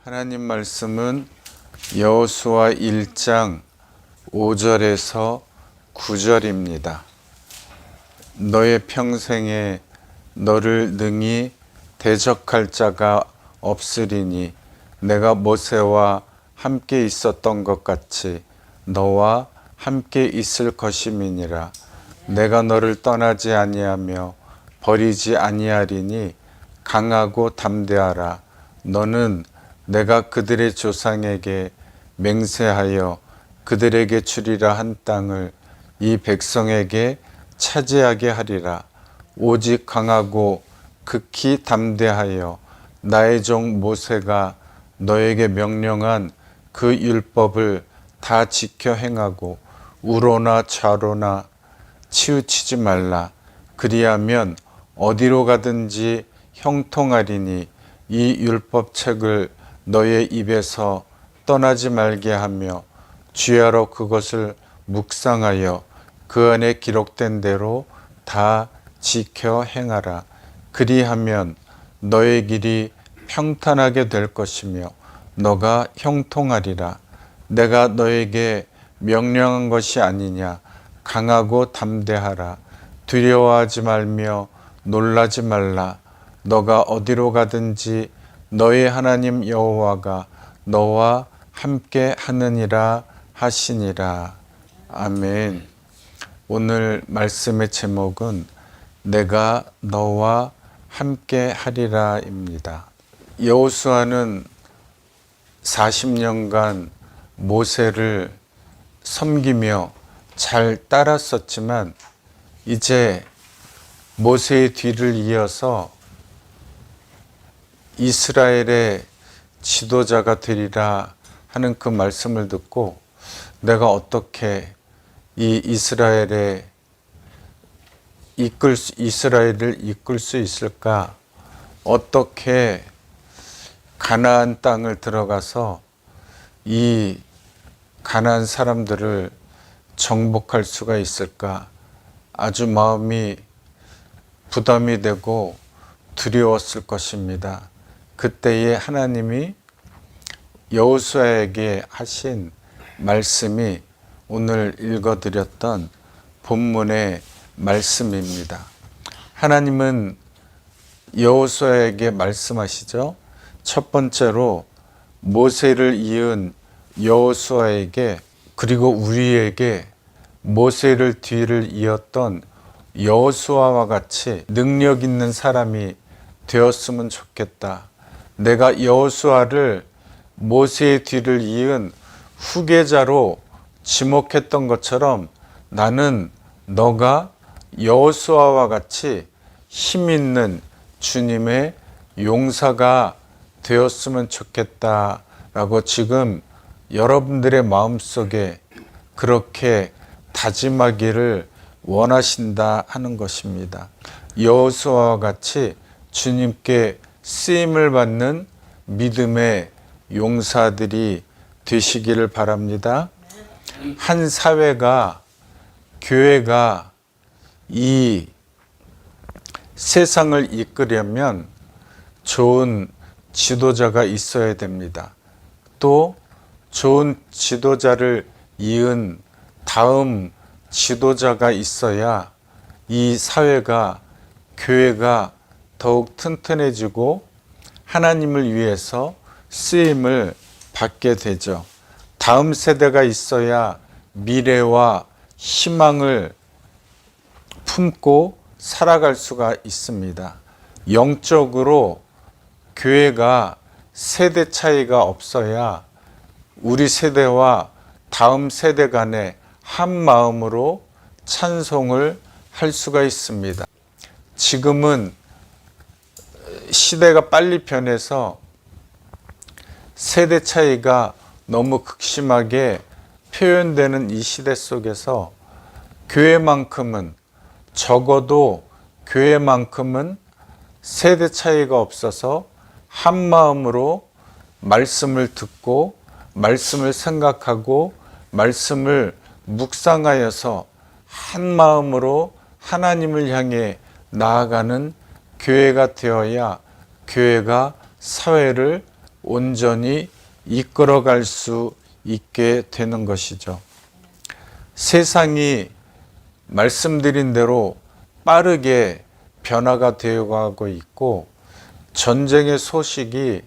하나님 말씀은 여호수아 1장 5절에서 9절입니다. 너의 평생에 너를 능히 대적할 자가 없으리니 내가 모세와 함께 있었던 것 같이 너와 함께 있을 것임이니라. 내가 너를 떠나지 아니하며 버리지 아니하리니 강하고 담대하라. 너는 내가 그들의 조상에게 맹세하여 그들에게 주리라 한 땅을 이 백성에게 차지하게 하리라. 오직 강하고 극히 담대하여 나의 종 모세가 너에게 명령한 그 율법을 다 지켜 행하고 우로나 좌로나 치우치지 말라. 그리하면 어디로 가든지 형통하리니 이 율법책을 너의 입에서 떠나지 말게 하며 주야로 그것을 묵상하여 그 안에 기록된 대로 다 지켜 행하라. 그리하면 너의 길이 평탄하게 될 것이며 너가 형통하리라. 내가 너에게 명령한 것이 아니냐. 강하고 담대하라. 두려워하지 말며 놀라지 말라. 너가 어디로 가든지 너의 하나님 여호와가 너와 함께 하느니라 하시니라. 아멘. 오늘 말씀의 제목은 내가 너와 함께 하리라입니다. 여호수아는 40년간 모세를 섬기며 잘 따랐었지만 이제 모세의 뒤를 이어서 이스라엘의 지도자가 되리라 하는 그 말씀을 듣고 내가 어떻게 이 이스라엘을 이끌 수 있을까? 어떻게 가나안 땅을 들어가서 이 가나안 사람들을 정복할 수가 있을까? 아주 마음이 부담이 되고 두려웠을 것입니다. 그때에 하나님이 여호수아에게 하신 말씀이 오늘 읽어드렸던 본문의 말씀입니다. 하나님은 여호수아에게 말씀하시죠. 첫 번째로 모세를 이은 여호수아에게 그리고 우리에게 모세를 뒤를 이었던 여호수아와 같이 능력 있는 사람이 되었으면 좋겠다. 내가 여호수아를 모세의 뒤를 이은 후계자로 지목했던 것처럼 나는 너가 여호수아와 같이 힘 있는 주님의 용사가 되었으면 좋겠다라고 지금 여러분들의 마음속에 그렇게 다짐하기를 원하신다 하는 것입니다. 여호수아와 같이 주님께 쓰임을 받는 믿음의 용사들이 되시기를 바랍니다. 한 사회가, 교회가 이 세상을 이끌려면 좋은 지도자가 있어야 됩니다. 또 좋은 지도자를 이은 다음 지도자가 있어야 이 사회가, 교회가 더욱 튼튼해지고 하나님을 위해서 쓰임을 받게 되죠. 다음 세대가 있어야 미래와 희망을 품고 살아갈 수가 있습니다. 영적으로 교회가 세대 차이가 없어야 우리 세대와 다음 세대 간에 한 마음으로 찬송을 할 수가 있습니다. 지금은 시대가 빨리 변해서 세대 차이가 너무 극심하게 표현되는 이 시대 속에서 교회만큼은 적어도 교회만큼은 세대 차이가 없어서 한 마음으로 말씀을 듣고 말씀을 생각하고 말씀을 묵상하여서 한 마음으로 하나님을 향해 나아가는 교회가 되어야 교회가 사회를 온전히 이끌어갈 수 있게 되는 것이죠. 세상이 말씀드린 대로 빠르게 변화가 되어가고 있고, 전쟁의 소식이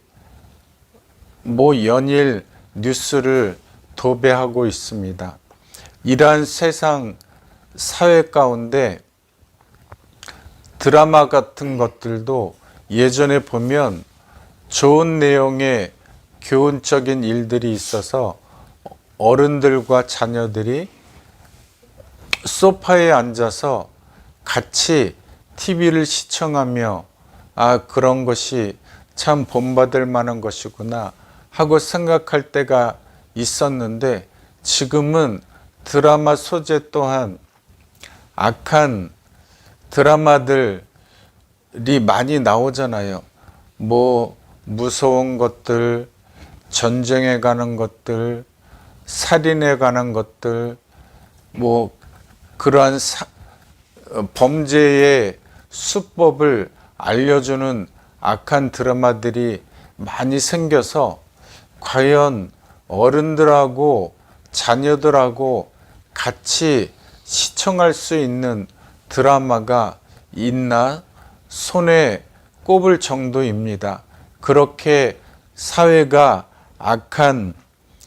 연일 뉴스를 도배하고 있습니다. 이러한 세상 사회 가운데 드라마 같은 것들도 예전에 보면 좋은 내용의 교훈적인 일들이 있어서 어른들과 자녀들이 소파에 앉아서 같이 TV를 시청하며 그런 것이 참 본받을 만한 것이구나 하고 생각할 때가 있었는데, 지금은 드라마 소재 또한 악한 드라마들이 많이 나오잖아요. 무서운 것들, 전쟁에 관한 것들, 살인에 관한 것들, 그러한 범죄의 수법을 알려주는 악한 드라마들이 많이 생겨서 과연 어른들하고 자녀들하고 같이 시청할 수 있는 드라마가 있나 손에 꼽을 정도입니다. 그렇게 사회가 악한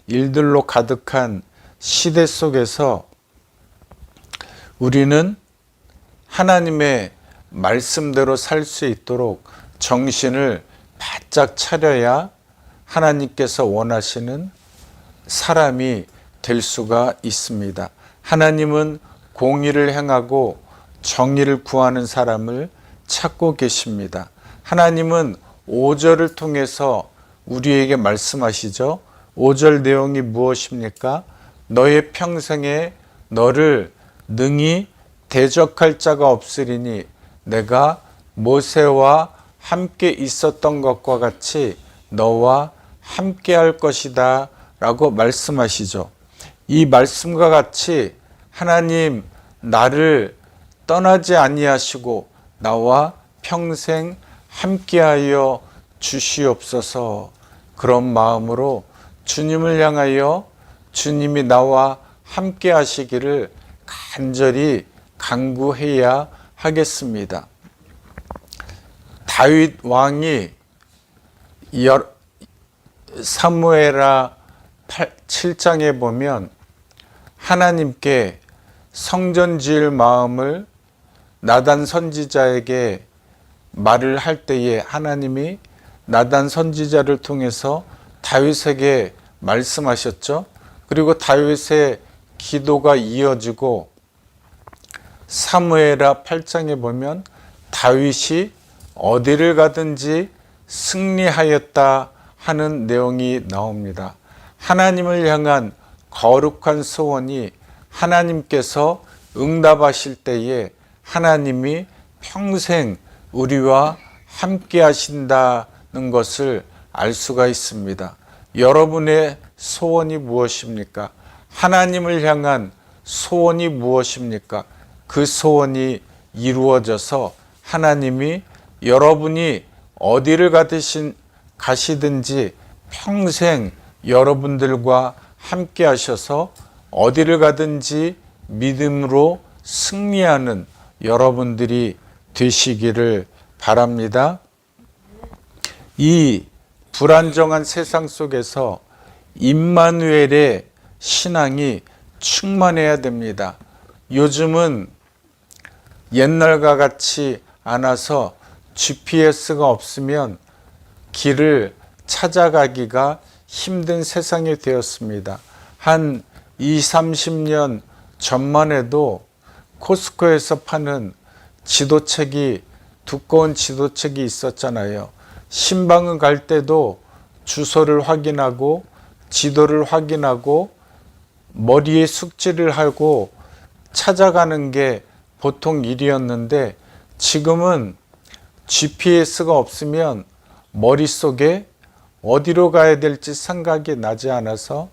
일들로 가득한 시대 속에서 우리는 하나님의 말씀대로 살 수 있도록 정신을 바짝 차려야 하나님께서 원하시는 사람이 될 수가 있습니다. 하나님은 공의를 행하고 정의를 구하는 사람을 찾고 계십니다. 하나님은 5절을 통해서 우리에게 말씀하시죠. 5절 내용이 무엇입니까? 너의 평생에 너를 능히 대적할 자가 없으리니 내가 모세와 함께 있었던 것과 같이 너와 함께 할 것이다 라고 말씀하시죠. 이 말씀과 같이 하나님 나를 떠나지 아니하시고 나와 평생 함께하여 주시옵소서. 그런 마음으로 주님을 향하여 주님이 나와 함께 하시기를 간절히 간구해야 하겠습니다. 다윗 왕이 사무엘하 7장에 보면 하나님께 성전 지을 마음을 나단 선지자에게 말을 할 때에 하나님이 나단 선지자를 통해서 다윗에게 말씀하셨죠. 그리고 다윗의 기도가 이어지고 사무엘하 8장에 보면 다윗이 어디를 가든지 승리하였다 하는 내용이 나옵니다. 하나님을 향한 거룩한 소원이 하나님께서 응답하실 때에 하나님이 평생 우리와 함께 하신다는 것을 알 수가 있습니다. 여러분의 소원이 무엇입니까? 하나님을 향한 소원이 무엇입니까? 그 소원이 이루어져서 하나님이 여러분이 어디를 가시든지 평생 여러분들과 함께 하셔서 어디를 가든지 믿음으로 승리하는 여러분들이 되시기를 바랍니다. 이 불안정한 세상 속에서 임마누엘의 신앙이 충만해야 됩니다. 요즘은 옛날과 같이 않아서 GPS가 없으면 길을 찾아가기가 힘든 세상이 되었습니다. 한 20-30년 전만 해도 코스코에서 파는 지도책이 두꺼운 지도책이 있었잖아요. 신방을 갈 때도 주소를 확인하고 지도를 확인하고 머리에 숙지를 하고 찾아가는 게 보통 일이었는데, 지금은 GPS가 없으면 머릿속에 어디로 가야 될지 생각이 나지 않아서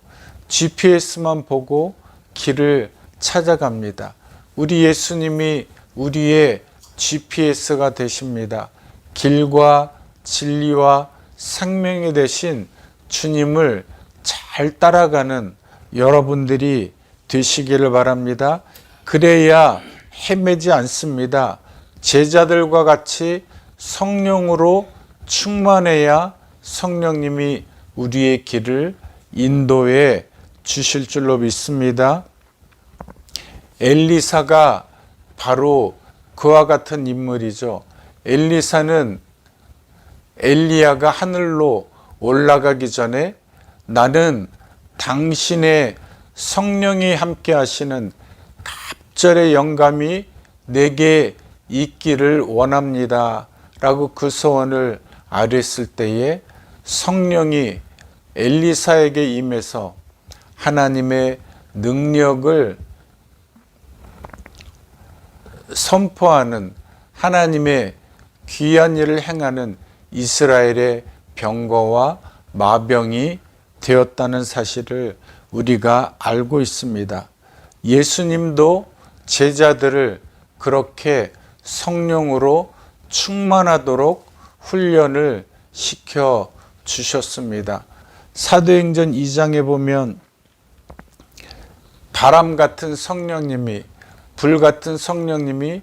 GPS만 보고 길을 찾아갑니다. 우리 예수님이 우리의 GPS가 되십니다. 길과 진리와 생명이 되신 주님을 잘 따라가는 여러분들이 되시기를 바랍니다. 그래야 헤매지 않습니다. 제자들과 같이 성령으로 충만해야 성령님이 우리의 길을 인도해 주실 줄로 믿습니다. 엘리사가 바로 그와 같은 인물이죠. 엘리사는 엘리야가 하늘로 올라가기 전에 나는 당신의 성령이 함께 하시는 갑절의 영감이 내게 있기를 원합니다 라고 그 소원을 아뢰었을 때에 성령이 엘리사에게 임해서 하나님의 능력을 선포하는, 하나님의 귀한 일을 행하는 이스라엘의 병거와 마병이 되었다는 사실을 우리가 알고 있습니다. 예수님도 제자들을 그렇게 성령으로 충만하도록 훈련을 시켜 주셨습니다. 사도행전 2장에 보면 바람 같은 성령님이, 불 같은 성령님이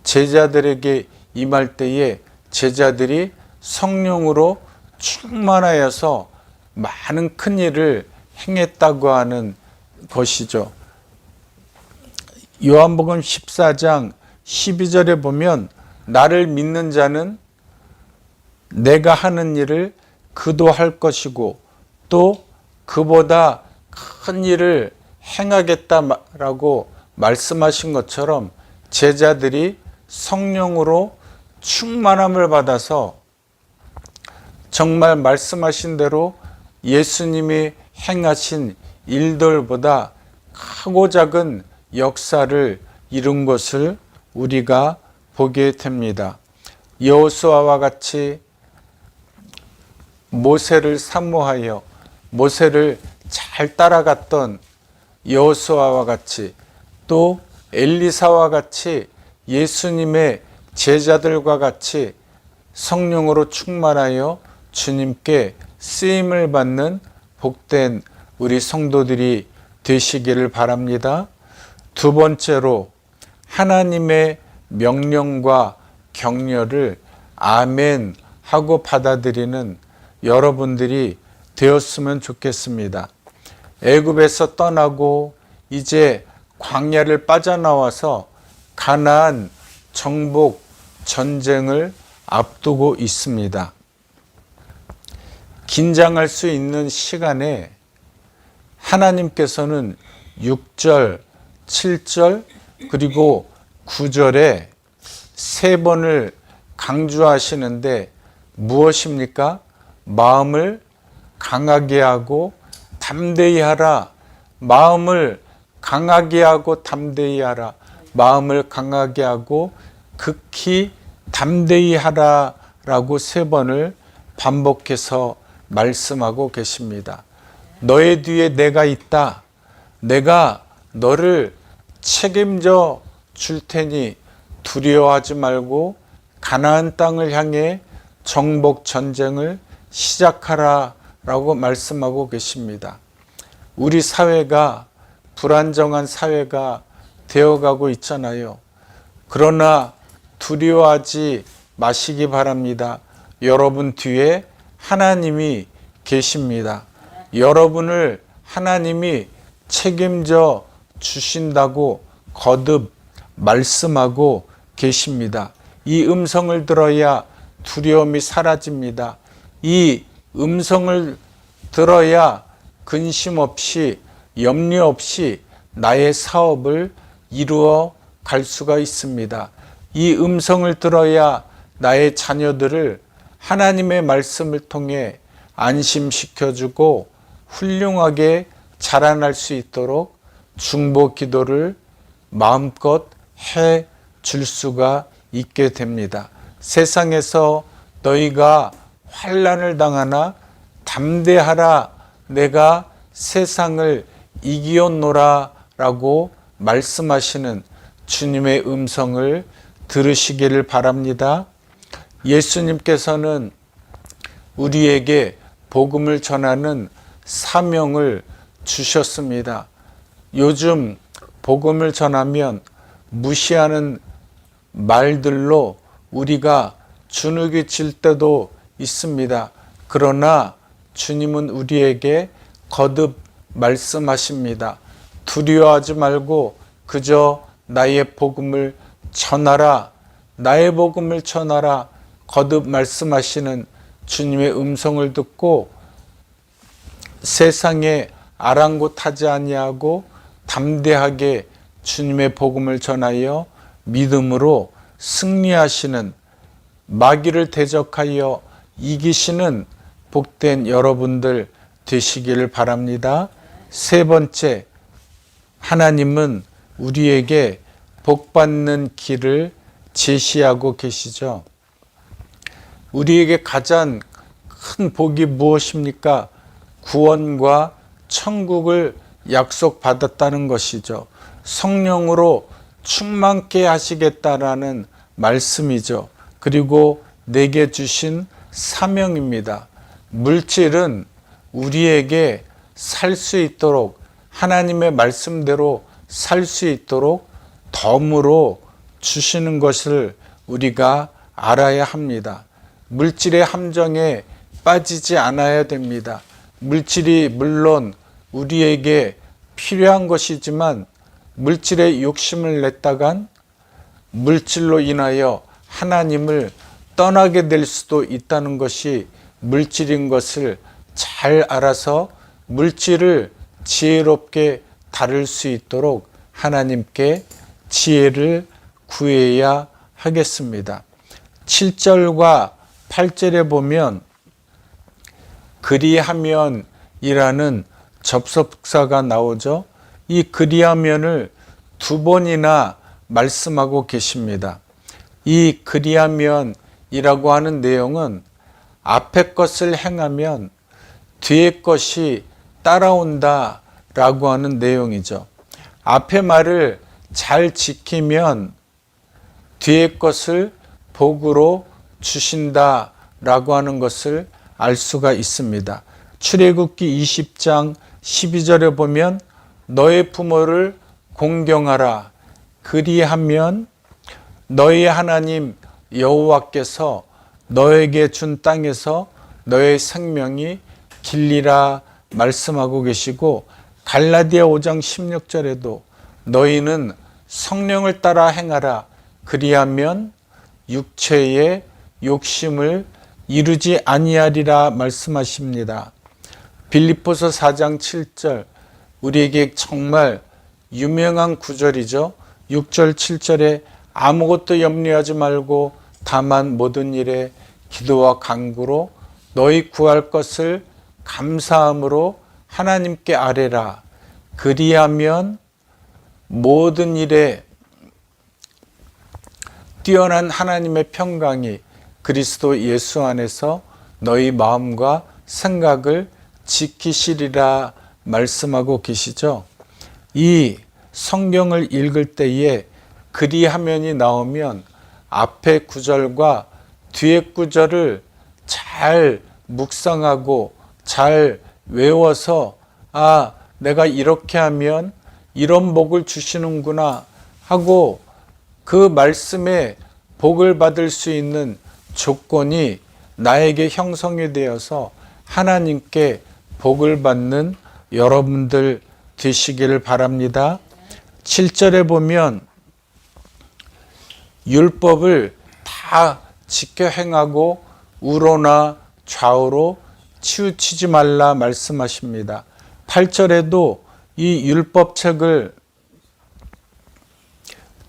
제자들에게 임할 때에 제자들이 성령으로 충만하여서 많은 큰 일을 행했다고 하는 것이죠. 요한복음 14장 12절에 보면 나를 믿는 자는 내가 하는 일을 그도 할 것이고 또 그보다 큰 일을 행하겠다라고 말씀하신 것처럼 제자들이 성령으로 충만함을 받아서 정말 말씀하신 대로 예수님이 행하신 일들보다 크고 작은 역사를 이룬 것을 우리가 보게 됩니다. 여호수아와 같이 모세를 사모하여 모세를 잘 따라갔던 여호수아와 같이 또 엘리사와 같이 예수님의 제자들과 같이 성령으로 충만하여 주님께 쓰임을 받는 복된 우리 성도들이 되시기를 바랍니다. 두 번째로 하나님의 명령과 격려를 아멘 하고 받아들이는 여러분들이 되었으면 좋겠습니다. 애굽에서 떠나고 이제 광야를 빠져나와서 가나안 정복 전쟁을 앞두고 있습니다. 긴장할 수 있는 시간에 하나님께서는 6절, 7절 그리고 9절에 세 번을 강조하시는데 무엇입니까? 마음을 강하게 하고 담대히 하라. 마음을 강하게 하고 담대히 하라. 마음을 강하게 하고 극히 담대히 하라 라고 세 번을 반복해서 말씀하고 계십니다. 너의 뒤에 내가 있다. 내가 너를 책임져 줄 테니 두려워하지 말고 가나안 땅을 향해 정복 전쟁을 시작하라 라고 말씀하고 계십니다. 우리 사회가 불안정한 사회가 되어가고 있잖아요. 그러나 두려워하지 마시기 바랍니다. 여러분 뒤에 하나님이 계십니다. 여러분을 하나님이 책임져 주신다고 거듭 말씀하고 계십니다. 이 음성을 들어야 두려움이 사라집니다. 이 음성을 들어야 근심 없이 염려 없이 나의 사업을 이루어 갈 수가 있습니다. 이 음성을 들어야 나의 자녀들을 하나님의 말씀을 통해 안심시켜주고 훌륭하게 자라날 수 있도록 중보 기도를 마음껏 해 줄 수가 있게 됩니다. 세상에서 너희가 환난을 당하나 담대하라. 내가 세상을 이기었노라 라고 말씀하시는 주님의 음성을 들으시기를 바랍니다. 예수님께서는 우리에게 복음을 전하는 사명을 주셨습니다. 요즘 복음을 전하면 무시하는 말들로 우리가 주눅이 질 때도 있습니다. 그러나 주님은 우리에게 거듭 말씀하십니다. 두려워하지 말고 그저 나의 복음을 전하라. 나의 복음을 전하라. 거듭 말씀하시는 주님의 음성을 듣고 세상에 아랑곳하지 아니하고 담대하게 주님의 복음을 전하여 믿음으로 승리하시는, 마귀를 대적하여 이기시는 복된 여러분들 되시기를 바랍니다. 세 번째, 하나님은 우리에게 복받는 길을 제시하고 계시죠. 우리에게 가장 큰 복이 무엇입니까? 구원과 천국을 약속받았다는 것이죠. 성령으로 충만케 하시겠다라는 말씀이죠. 그리고 내게 주신 사명입니다. 물질은 우리에게 살 수 있도록, 하나님의 말씀대로 살 수 있도록 덤으로 주시는 것을 우리가 알아야 합니다. 물질의 함정에 빠지지 않아야 됩니다. 물질이 물론 우리에게 필요한 것이지만 물질에 욕심을 냈다간 물질로 인하여 하나님을 떠나게 될 수도 있다는 것이 물질인 것을 잘 알아서 물질을 지혜롭게 다룰 수 있도록 하나님께 지혜를 구해야 하겠습니다. 7절과 8절에 보면 그리하면이라는 접속사가 나오죠. 이 그리하면을 두 번이나 말씀하고 계십니다. 이 그리하면이라고 하는 내용은 앞에 것을 행하면 뒤에 것이 따라온다 라고 하는 내용이죠. 앞에 말을 잘 지키면 뒤에 것을 복으로 주신다 라고 하는 것을 알 수가 있습니다. 출애굽기 20장 12절에 보면 너의 부모를 공경하라. 그리하면 너희 하나님 여호와께서 너에게 준 땅에서 너의 생명이 길리라 말씀하고 계시고, 갈라디아 5장 16절에도 너희는 성령을 따라 행하라. 그리하면 육체의 욕심을 이루지 아니하리라 말씀하십니다. 빌립보서 4장 7절, 우리에게 정말 유명한 구절이죠. 6절 7절에 아무것도 염려하지 말고 다만 모든 일에 기도와 간구로 너희 구할 것을 감사함으로 하나님께 아뢰라. 그리하면 모든 일에 뛰어난 하나님의 평강이 그리스도 예수 안에서 너희 마음과 생각을 지키시리라 말씀하고 계시죠. 이 성경을 읽을 때에 그리하면이 나오면 앞에 구절과 뒤에 구절을 잘 묵상하고 잘 외워서 내가 이렇게 하면 이런 복을 주시는구나 하고 그 말씀에 복을 받을 수 있는 조건이 나에게 형성이 되어서 하나님께 복을 받는 여러분들 되시기를 바랍니다. 7절에 보면 율법을 다 지켜 행하고 우로나 좌우로 치우치지 말라 말씀하십니다. 8절에도 이 율법책을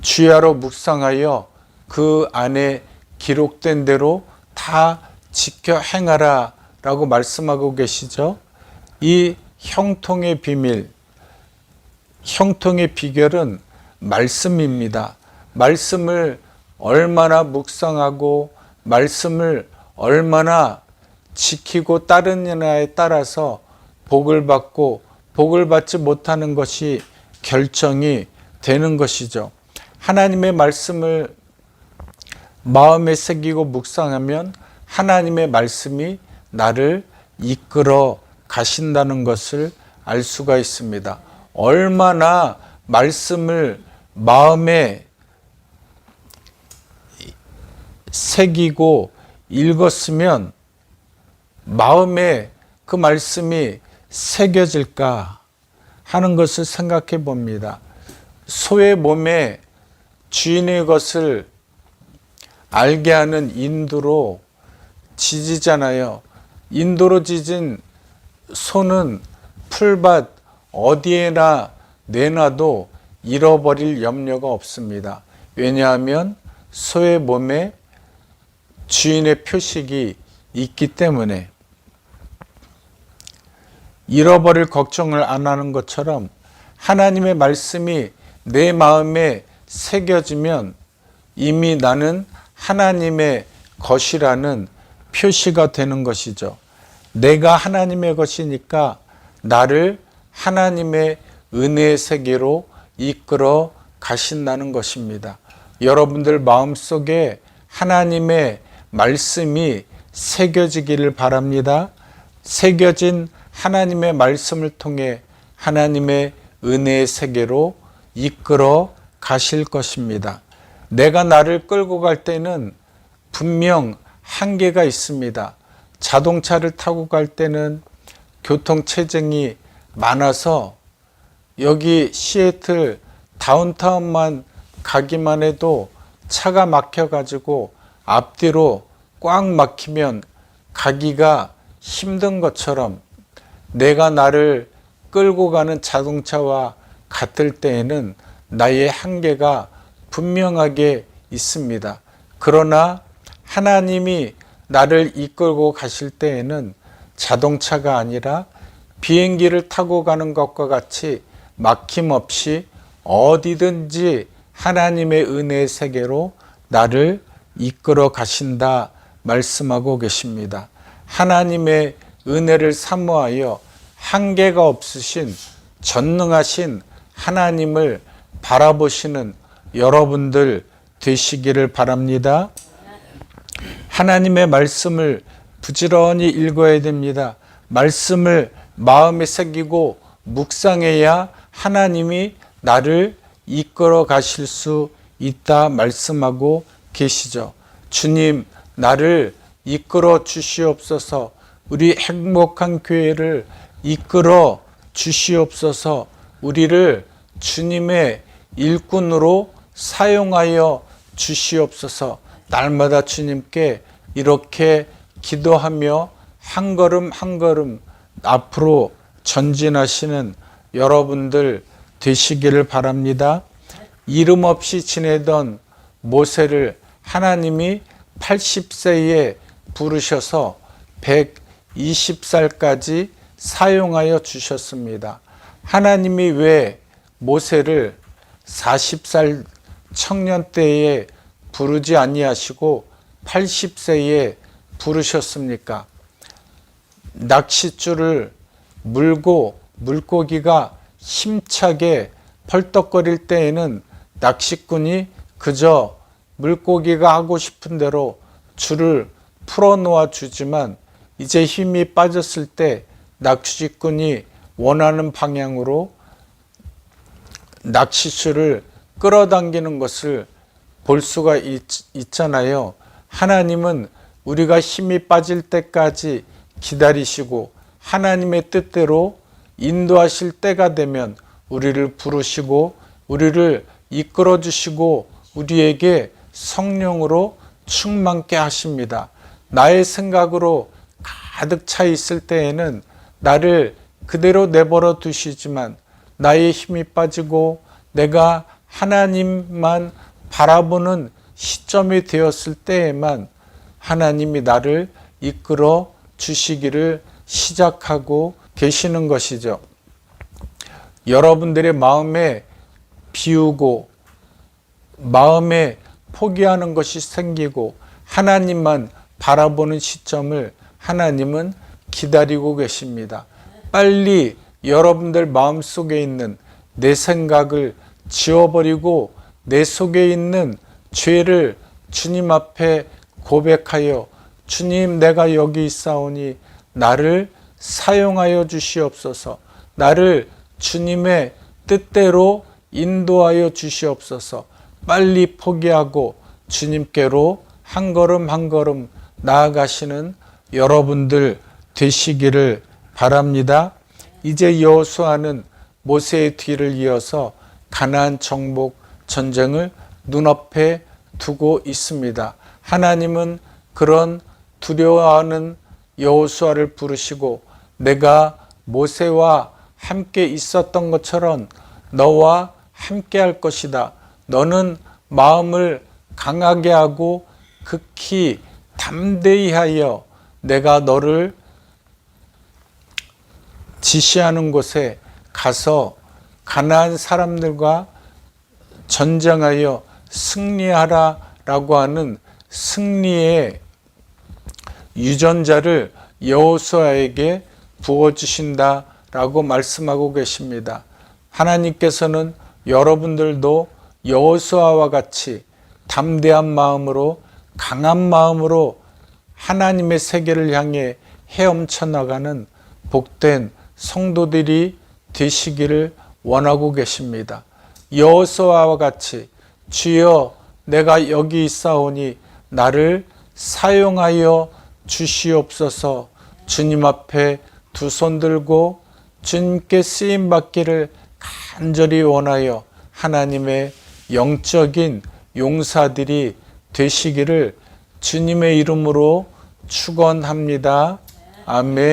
주야로 묵상하여 그 안에 기록된 대로 다 지켜 행하라 라고 말씀하고 계시죠. 이 형통의 비밀, 형통의 비결은 말씀입니다. 말씀을 얼마나 묵상하고 말씀을 얼마나 지키고 따르느냐에 따라서 복을 받고 복을 받지 못하는 것이 결정이 되는 것이죠. 하나님의 말씀을 마음에 새기고 묵상하면 하나님의 말씀이 나를 이끌어 가신다는 것을 알 수가 있습니다. 얼마나 말씀을 마음에 새기고 읽었으면 마음에 그 말씀이 새겨질까 하는 것을 생각해 봅니다. 소의 몸에 주인의 것을 알게 하는 인도로 짖잖아요. 인도로 짖은 소는 풀밭 어디에나 내놔도 잃어버릴 염려가 없습니다. 왜냐하면 소의 몸에 주인의 표식이 있기 때문에 잃어버릴 걱정을 안 하는 것처럼 하나님의 말씀이 내 마음에 새겨지면 이미 나는 하나님의 것이라는 표시가 되는 것이죠. 내가 하나님의 것이니까 나를 하나님의 은혜의 세계로 이끌어 가신다는 것입니다. 여러분들 마음속에 하나님의 말씀이 새겨지기를 바랍니다. 새겨진 하나님의 말씀을 통해 하나님의 은혜의 세계로 이끌어 가실 것입니다. 내가 나를 끌고 갈 때는 분명 한계가 있습니다. 자동차를 타고 갈 때는 교통체증이 많아서 여기 시애틀 다운타운만 가기만 해도 차가 막혀가지고 앞뒤로 꽉 막히면 가기가 힘든 것처럼 내가 나를 끌고 가는 자동차와 같을 때에는 나의 한계가 분명하게 있습니다. 그러나 하나님이 나를 이끌고 가실 때에는 자동차가 아니라 비행기를 타고 가는 것과 같이 막힘없이 어디든지 하나님의 은혜의 세계로 나를 이끌어 가신다 말씀하고 계십니다. 하나님의 은혜를 사모하여 한계가 없으신 전능하신 하나님을 바라보시는 여러분들 되시기를 바랍니다. 하나님의 말씀을 부지런히 읽어야 됩니다. 말씀을 마음에 새기고 묵상해야 하나님이 나를 이끌어 가실 수 있다 말씀하고 계시죠. 주님, 나를 이끌어 주시옵소서. 우리 행복한 교회를 이끌어 주시옵소서. 우리를 주님의 일꾼으로 사용하여 주시옵소서. 날마다 주님께 이렇게 기도하며 한 걸음 한 걸음 앞으로 전진하시는 여러분들 되시기를 바랍니다. 이름 없이 지내던 모세를 하나님이 80세에 부르셔서 120살까지 사용하여 주셨습니다. 하나님이 왜 모세를 40살 청년 때에 부르지 아니하시고 80세에 부르셨습니까? 낚싯줄을 물고 물고기가 힘차게 펄떡거릴 때에는 낚시꾼이 그저 물고기가 하고 싶은 대로 줄을 풀어놓아 주지만 이제 힘이 빠졌을 때 낚시꾼이 원하는 방향으로 낚시줄을 끌어당기는 것을 볼 수가 있잖아요. 하나님은 우리가 힘이 빠질 때까지 기다리시고 하나님의 뜻대로 인도하실 때가 되면 우리를 부르시고 우리를 이끌어 주시고 우리에게 성령으로 충만케 하십니다. 나의 생각으로 가득 차 있을 때에는 나를 그대로 내버려 두시지만 나의 힘이 빠지고 내가 하나님만 바라보는 시점이 되었을 때에만 하나님이 나를 이끌어 주시기를 시작하고 계시는 것이죠. 여러분들의 마음에 비우고 마음에 포기하는 것이 생기고 하나님만 바라보는 시점을 하나님은 기다리고 계십니다. 빨리 여러분들 마음속에 있는 내 생각을 지워버리고 내 속에 있는 죄를 주님 앞에 고백하여 주님, 내가 여기 있사오니 나를 사용하여 주시옵소서. 나를 주님의 뜻대로 인도하여 주시옵소서. 빨리 포기하고 주님께로 한 걸음 한 걸음 나아가시는 여러분들 되시기를 바랍니다. 이제 여호수아는 모세의 뒤를 이어서 가나안 정복 전쟁을 눈앞에 두고 있습니다. 하나님은 그런 두려워하는 여호수아를 부르시고 내가 모세와 함께 있었던 것처럼 너와 함께 할 것이다. 너는 마음을 강하게 하고 극히 담대히 하여 내가 너를 지시하는 곳에 가서 가나안 사람들과 전쟁하여 승리하라라고 하는 승리의 유전자를 여호수아에게 부어주신다라고 말씀하고 계십니다. 하나님께서는 여러분들도 여호수아와 같이 담대한 마음으로 강한 마음으로 하나님의 세계를 향해 헤엄쳐 나가는 복된 성도들이 되시기를 원하고 계십니다. 여호수아와 같이 주여 내가 여기 있사오니 나를 사용하여 주시옵소서. 주님 앞에 두 손 들고 주님께 쓰임 받기를 간절히 원하여 하나님의 영적인 용사들이 되시기를 주님의 이름으로 축원합니다. 아멘.